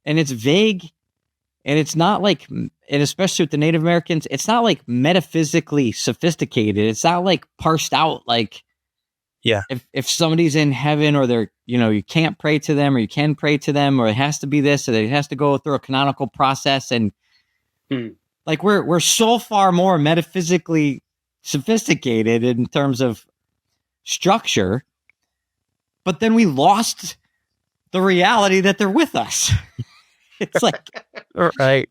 and it's vague, and it's not like, and especially with the Native Americans, it's not like metaphysically sophisticated. It's not like parsed out, like, Yeah. if somebody's in heaven, or they're, you can't pray to them, or you can pray to them, or it has to be this, or it has to go through a canonical process. And Mm. like, we're so far more metaphysically sophisticated in terms of structure, but then we lost the reality that they're with us. It's like, Right.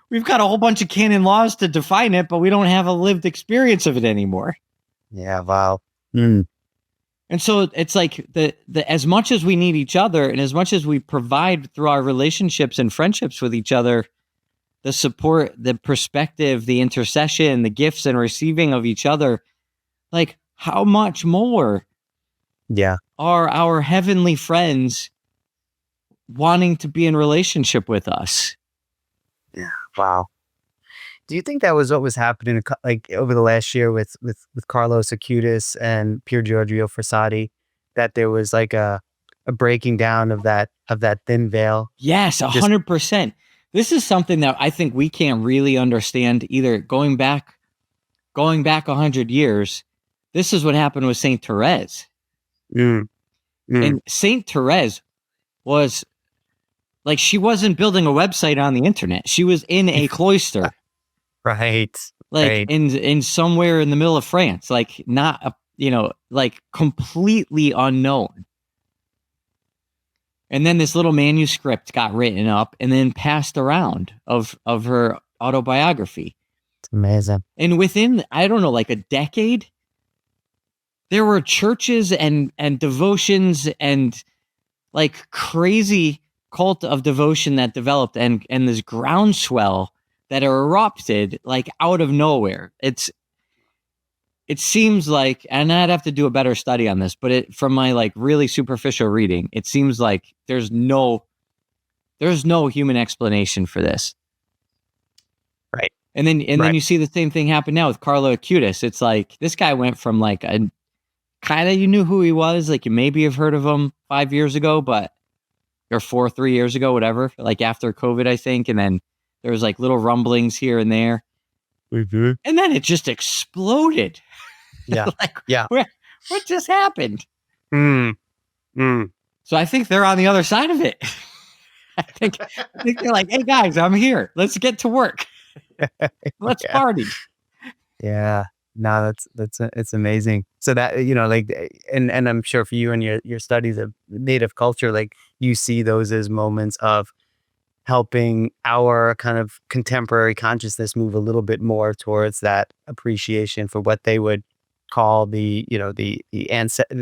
we've got a whole bunch of canon laws to define it, but we don't have a lived experience of it anymore. Yeah. Wow. Mm. And so it's like the as much as we need each other, and as much as we provide through our relationships and friendships with each other, the support, the perspective, the intercession, the gifts and receiving of each other, like, how much more Yeah. are our heavenly friends wanting to be in relationship with us? Yeah. Wow. Do you think that was what was happening, like, over the last year with Carlos Acutis and Pier Giorgio Frassati, that there was like a breaking down of that thin veil? Yes, Just 100%. This is something that I think we can't really understand either. Going back 100 years, this is what happened with Saint Therese. mm, mm, And Saint Therese was like, she wasn't building a website on the internet. She was in a cloister, right, like right. in somewhere in the middle of France, like not a, like completely unknown. And then this little manuscript got written up and then passed around of her autobiography. It's amazing. And within, I don't know, like a decade, there were churches and devotions and like crazy cult of devotion that developed and this groundswell that erupted like out of nowhere. It seems like, and I'd have to do a better study on this, but from my like really superficial reading, it seems like there's no human explanation for this. Right. And then you see the same thing happen now with Carlo Acutis. It's like this guy went from like a kind of, you knew who he was, like you maybe have heard of him 5 years ago, or 3 years ago, whatever, like after COVID, I think. And then there was like little rumblings here and there. Mm-hmm. And then it just exploded. Yeah. Like, yeah. What just happened? So I think they're on the other side of it. I think they're like, hey guys, I'm here. Let's get to work. Let's party. Yeah. No, it's amazing. So that, like, and I'm sure for you and your studies of Native culture, like you see those as moments of helping our kind of contemporary consciousness move a little bit more towards that appreciation for what they would call the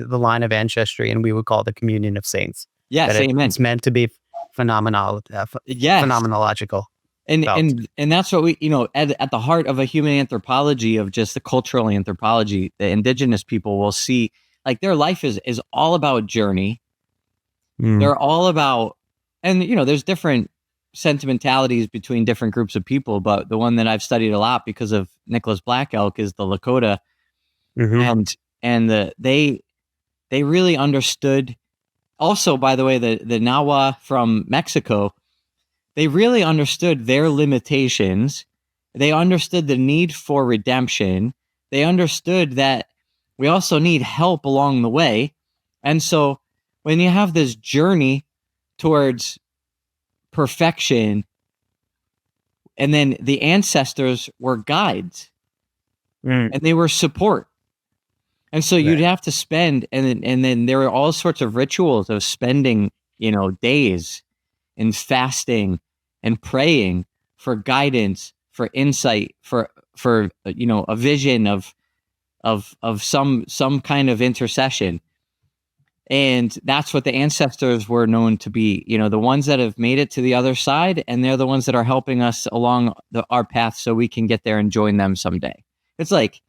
line of ancestry, and we would call the communion of saints. Yes, amen. It's meant to be phenomenological. And that's what we, at the heart of a human anthropology, of just the cultural anthropology, the indigenous people will see like their life is all about journey. They're all about, and there's different sentimentalities between different groups of people, but the one that I've studied a lot because of Nicholas Black Elk is the Lakota. And they really understood. Also, by the way, the Nahua from Mexico, they really understood their limitations. They understood the need for redemption. They understood that we also need help along the way. And so when you have this journey towards perfection, and then the ancestors were guides and they were support. And so you'd have to spend, and then there were all sorts of rituals of spending, days and fasting and praying for guidance, for insight, for a vision of some kind of intercession. And that's what the ancestors were known to be, the ones that have made it to the other side, and they're the ones that are helping us along our path so we can get there and join them someday. It's like,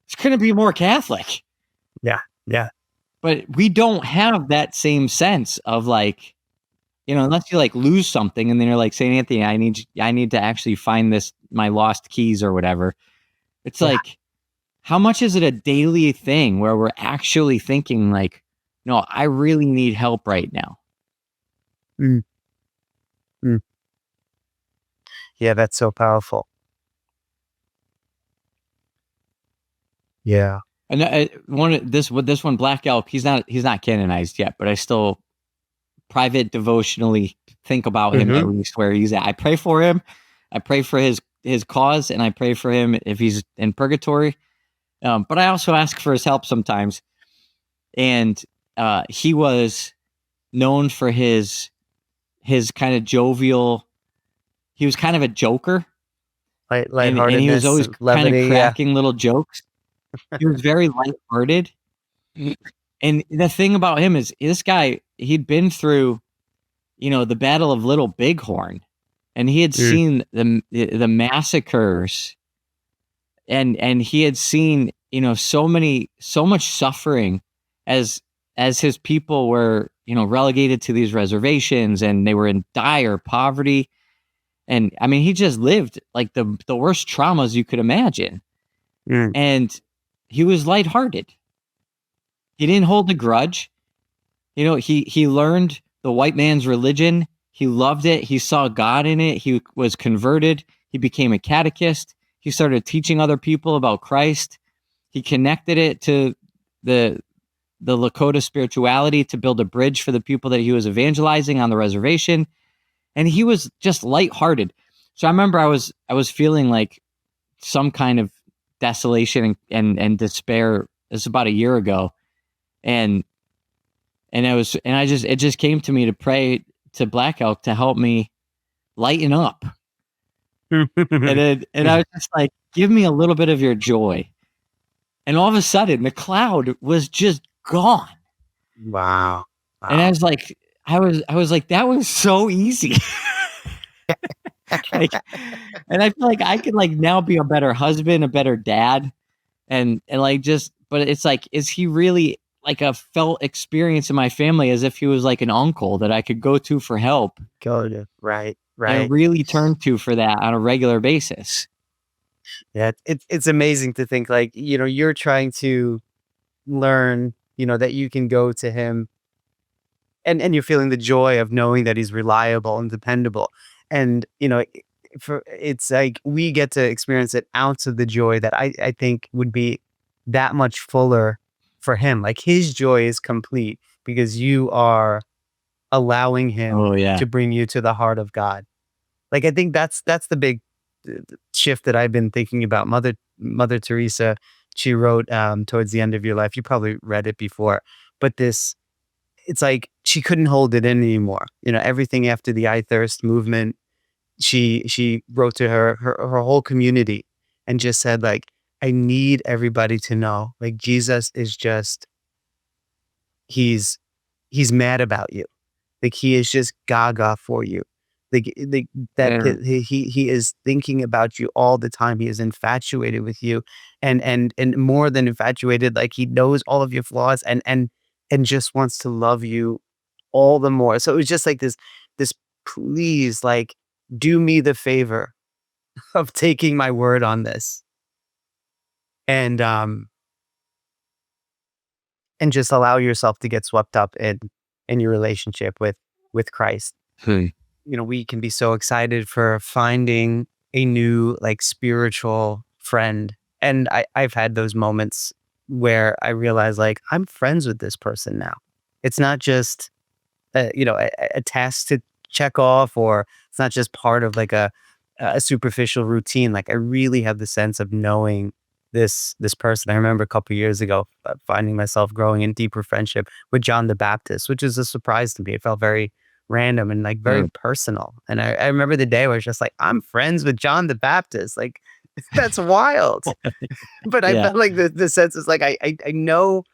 it's going to be more Catholic. Yeah. Yeah. But we don't have that same sense of like, unless you like lose something and then you're like, St. Anthony, I need to actually find my lost keys or whatever. It's like, how much is it a daily thing where we're actually thinking like, no, I really need help right now. Yeah, that's so powerful. Yeah. And this one, Black Elk, he's not canonized yet, but I still private devotionally think about him at least where he's at. I pray for him. I pray for his cause, and I pray for him if he's in purgatory. But I also ask for his help sometimes. And he was known for his kind of jovial. He was kind of a joker, lightheartedness, and he was always levity, kind of cracking little jokes. He was very lighthearted. And the thing about him is this guy, he'd been through, the Battle of Little Bighorn, and he had seen the massacres, and he had seen, so much suffering as his people were, relegated to these reservations, and they were in dire poverty. And I mean, he just lived like the worst traumas you could imagine. And he was lighthearted. He didn't hold a grudge. He learned the white man's religion. He loved it. He saw God in it. He was converted. He became a catechist. He started teaching other people about Christ. He connected it to the Lakota spirituality to build a bridge for the people that he was evangelizing on the reservation. And he was just lighthearted. So I remember I was feeling like some kind of desolation and despair. This was about a year ago. And And it just came to me to pray to Black Elk to help me lighten up. And I was just like, give me a little bit of your joy. And all of a sudden the cloud was just gone. Wow. And I was like, that was so easy. Like, and I feel like I could like now be a better husband, a better dad. And like, but it's like, is he really like a felt experience in my family as if he was like an uncle that I could go to for help? Right. And really turn to for that on a regular basis. Yeah. It's amazing to think like, you're trying to learn, that you can go to him and you're feeling the joy of knowing that he's reliable and dependable. And, it's like we get to experience an ounce of the joy that I think would be that much fuller for him. Like his joy is complete because you are allowing him to bring you to the heart of God. Like, I think that's the big shift that I've been thinking about. Mother Teresa, she wrote towards the end of your life. You probably read it before, but it's like she couldn't hold it in anymore. Everything after the I Thirst movement, she wrote to her whole community and just said like, I need everybody to know like Jesus is just, he's mad about you. Like he is just gaga for you. Like he is thinking about you all the time. He is infatuated with you and more than infatuated, like he knows all of your flaws and just wants to love you all the more. So it was just like this please, like, do me the favor of taking my word on this. And just allow yourself to get swept up in your relationship with Christ. We can be so excited for finding a new like spiritual friend. And I've had those moments where I realize like I'm friends with this person now. It's not just a task to check off, or it's not just part of like a superficial routine. Like I really have the sense of knowing this person. I remember a couple of years ago finding myself growing in deeper friendship with John the Baptist, which is a surprise to me. It felt very random and like very personal. And I remember the day where it's just like, I'm friends with John the Baptist. Like that's wild. But I felt like the sense is like, I know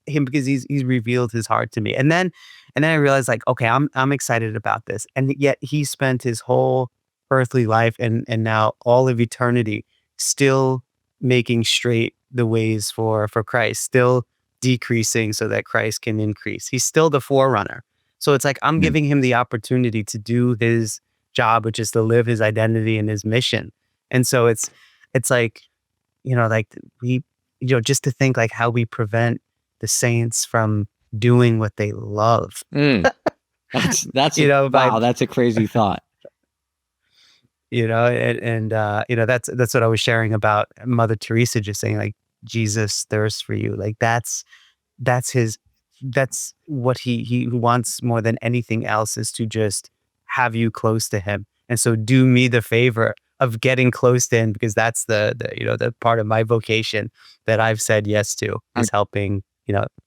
him because he's revealed his heart to me. And then I realized like, okay, I'm excited about this. And yet he spent his whole earthly life and now all of eternity still making straight the ways for Christ, still decreasing so that Christ can increase. He's still the forerunner. So it's like, I'm giving him the opportunity to do his job, which is to live his identity and his mission. And so it's like, like we, just to think like how we prevent the saints from doing what they love. That's wow, that's a crazy thought. That's what I was sharing about Mother Teresa, just saying like Jesus thirsts for you. Like that's what he wants more than anything else, is to just have you close to him. And so do me the favor of getting close to him, because that's the part of my vocation that I've said yes to, is helping,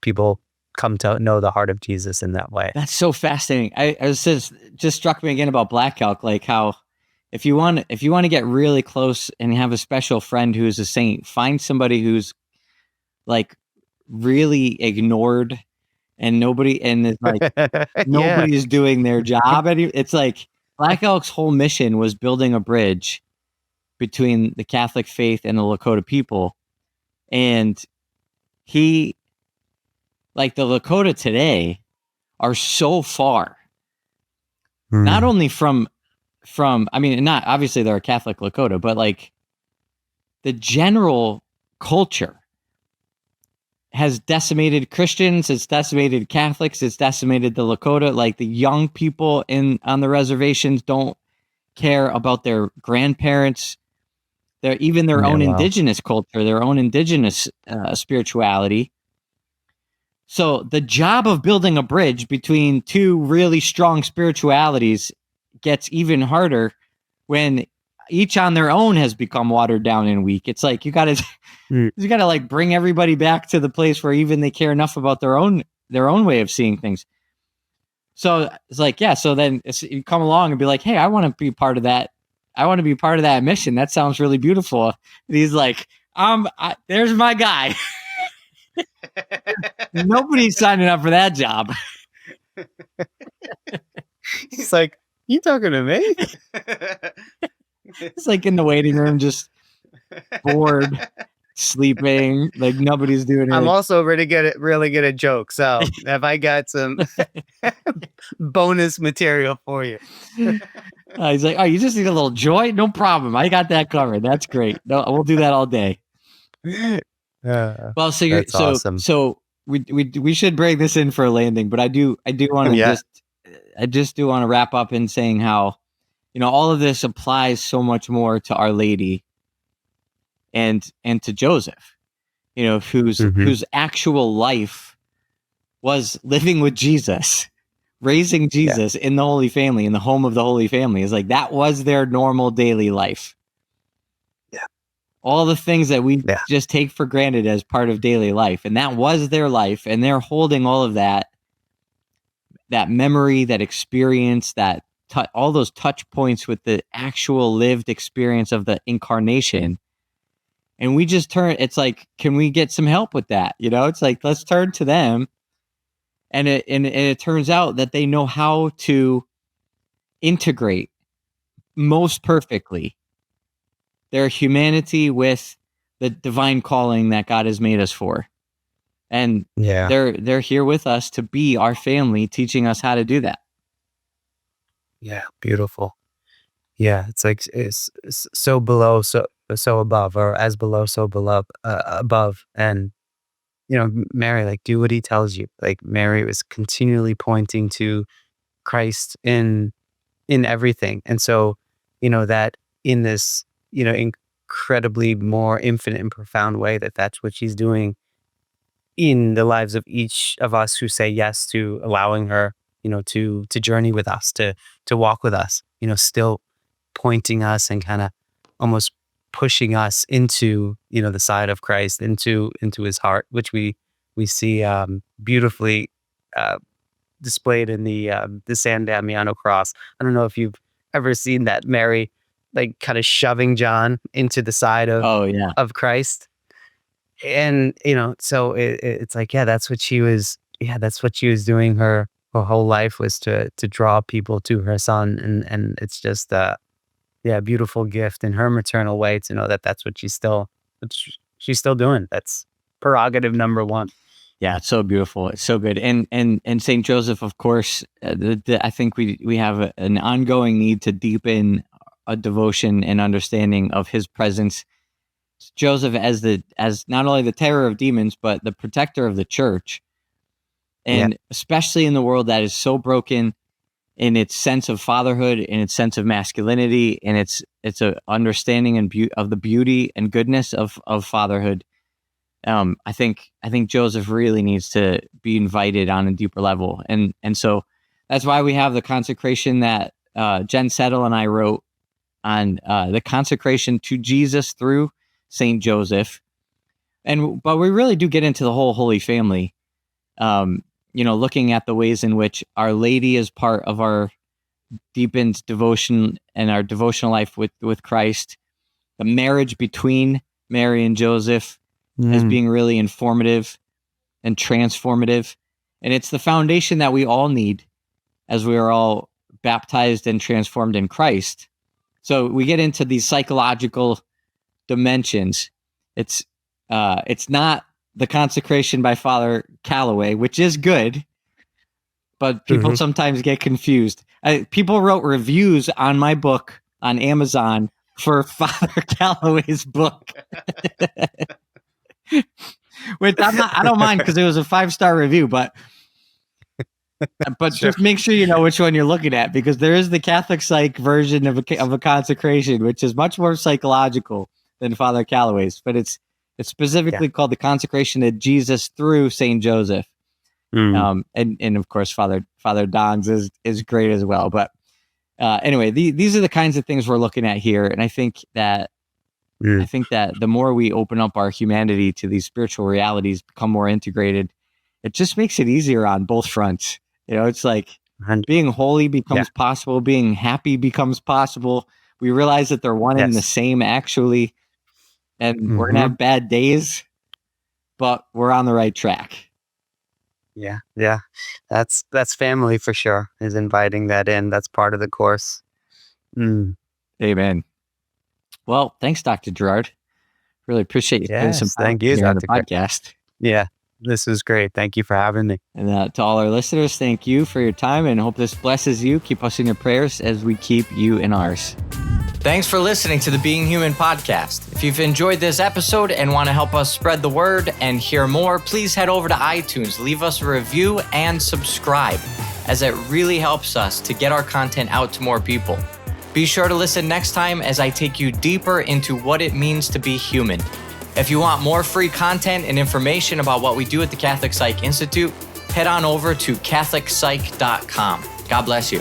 people come to know the heart of Jesus in that way. That's so fascinating. I was just struck me again about Black Elk, like how if you want to get really close and have a special friend who's a saint, find somebody who's like really ignored and is like nobody's doing their job. And it's like Black Elk's whole mission was building a bridge between the Catholic faith and the Lakota people. And he, like the Lakota today, are so far, not only from, I mean, not obviously they're a Catholic Lakota, but like the general culture has decimated Christians, it's decimated Catholics, it's decimated the Lakota. Like the young people on the reservations don't care about their grandparents, their own indigenous culture, their own indigenous spirituality. So the job of building a bridge between two really strong spiritualities gets even harder when each on their own has become watered down and weak. It's like you gotta like bring everybody back to the place where even they care enough about their own their own way of seeing things. So it's like, yeah. So then you come along and be like, hey, I want to be part of that. I want to be part of that mission. That sounds really beautiful. And he's like, there's my guy. Nobody's signing up for that job. He's like, you talking to me? It's like in the waiting room, just bored, sleeping, like nobody's doing it. I'm also really good at jokes. So have I got some bonus material for you? He's like, oh, you just need a little joy? No problem. I got that covered. That's great. No, we'll do that all day. Well, so you're awesome. So we should bring this in for a landing, but I do want to I just do want to wrap up in saying how, all of this applies so much more to Our Lady and to Joseph, whose actual life was living with Jesus, raising Jesus in the Holy Family, in the home of the Holy Family. Is like, that was their normal daily life. Yeah. All the things that we just take for granted as part of daily life. And that was their life. And they're holding all of that memory, that experience, all those touch points with the actual lived experience of the incarnation. And we just it's like, can we get some help with that? It's like, let's turn to them. And it turns out that they know how to integrate most perfectly their humanity with the divine calling that God has made us for. And they're here with us to be our family, teaching us how to do that. Yeah, beautiful. Yeah, it's like it's so below, so above, or as below, so above. And Mary, like, do what he tells you. Like, Mary was continually pointing to Christ in everything, and so that in this incredibly more infinite and profound way, that's what she's doing in the lives of each of us who say yes to allowing her, to journey with us, to walk with us, still pointing us and kind of almost pushing us into, the side of Christ, into his heart, which we see beautifully displayed in the San Damiano cross. I don't know if you've ever seen that, Mary, like, kind of shoving John into the side of Christ. And, so it's like, that's what she was doing. Her whole life was to draw people to her son. And it's just a beautiful gift in her maternal way to know that that's what she's still doing. That's prerogative number one. Yeah, it's so beautiful. It's so good. And St. Joseph, of course, I think we have an ongoing need to deepen a devotion and understanding of his presence. Joseph as not only the terror of demons, but the protector of the church. And especially in the world that is so broken in its sense of fatherhood, in its sense of masculinity, and its a understanding of the beauty and goodness of fatherhood. I think Joseph really needs to be invited on a deeper level, and so that's why we have the consecration that Jen Settle and I wrote on the consecration to Jesus through Saint Joseph, but we really do get into the whole Holy Family. Looking at the ways in which Our Lady is part of our deepened devotion and our devotional life with Christ, the marriage between Mary and Joseph as being really informative and transformative. And it's the foundation that we all need as we are all baptized and transformed in Christ. So we get into these psychological dimensions. It's not the consecration by Father Calloway, which is good, but people sometimes get confused. People wrote reviews on my book on Amazon for Father Calloway's book, which I don't mind because it was a 5-star review, but just make sure you know which one you're looking at, because there is the CatholicPsych version of a consecration, which is much more psychological than Father Calloway's, but it's specifically called the consecration to Jesus through Saint Joseph. And of course, Father Don's is great as well. But anyway, these are the kinds of things we're looking at here. And I think that the more we open up our humanity to these spiritual realities, become more integrated, it just makes it easier on both fronts. It's like being holy becomes possible, being happy becomes possible. We realize that they're one and the same actually, and we're going to have bad days, but we're on the right track. Yeah. That's family for sure, is inviting that in. That's part of the course. Amen. Well, thanks, Dr. Gerard. Really appreciate you spending some time here on the podcast. Yeah, this was great. Thank you for having me. And to all our listeners, thank you for your time, and hope this blesses you. Keep us in your prayers as we keep you in ours. Thanks for listening to the Being Human podcast. If you've enjoyed this episode and want to help us spread the word and hear more, please head over to iTunes, leave us a review, and subscribe, as it really helps us to get our content out to more people. Be sure to listen next time as I take you deeper into what it means to be human. If you want more free content and information about what we do at the Catholic Psych Institute, head on over to CatholicPsych.com. God bless you.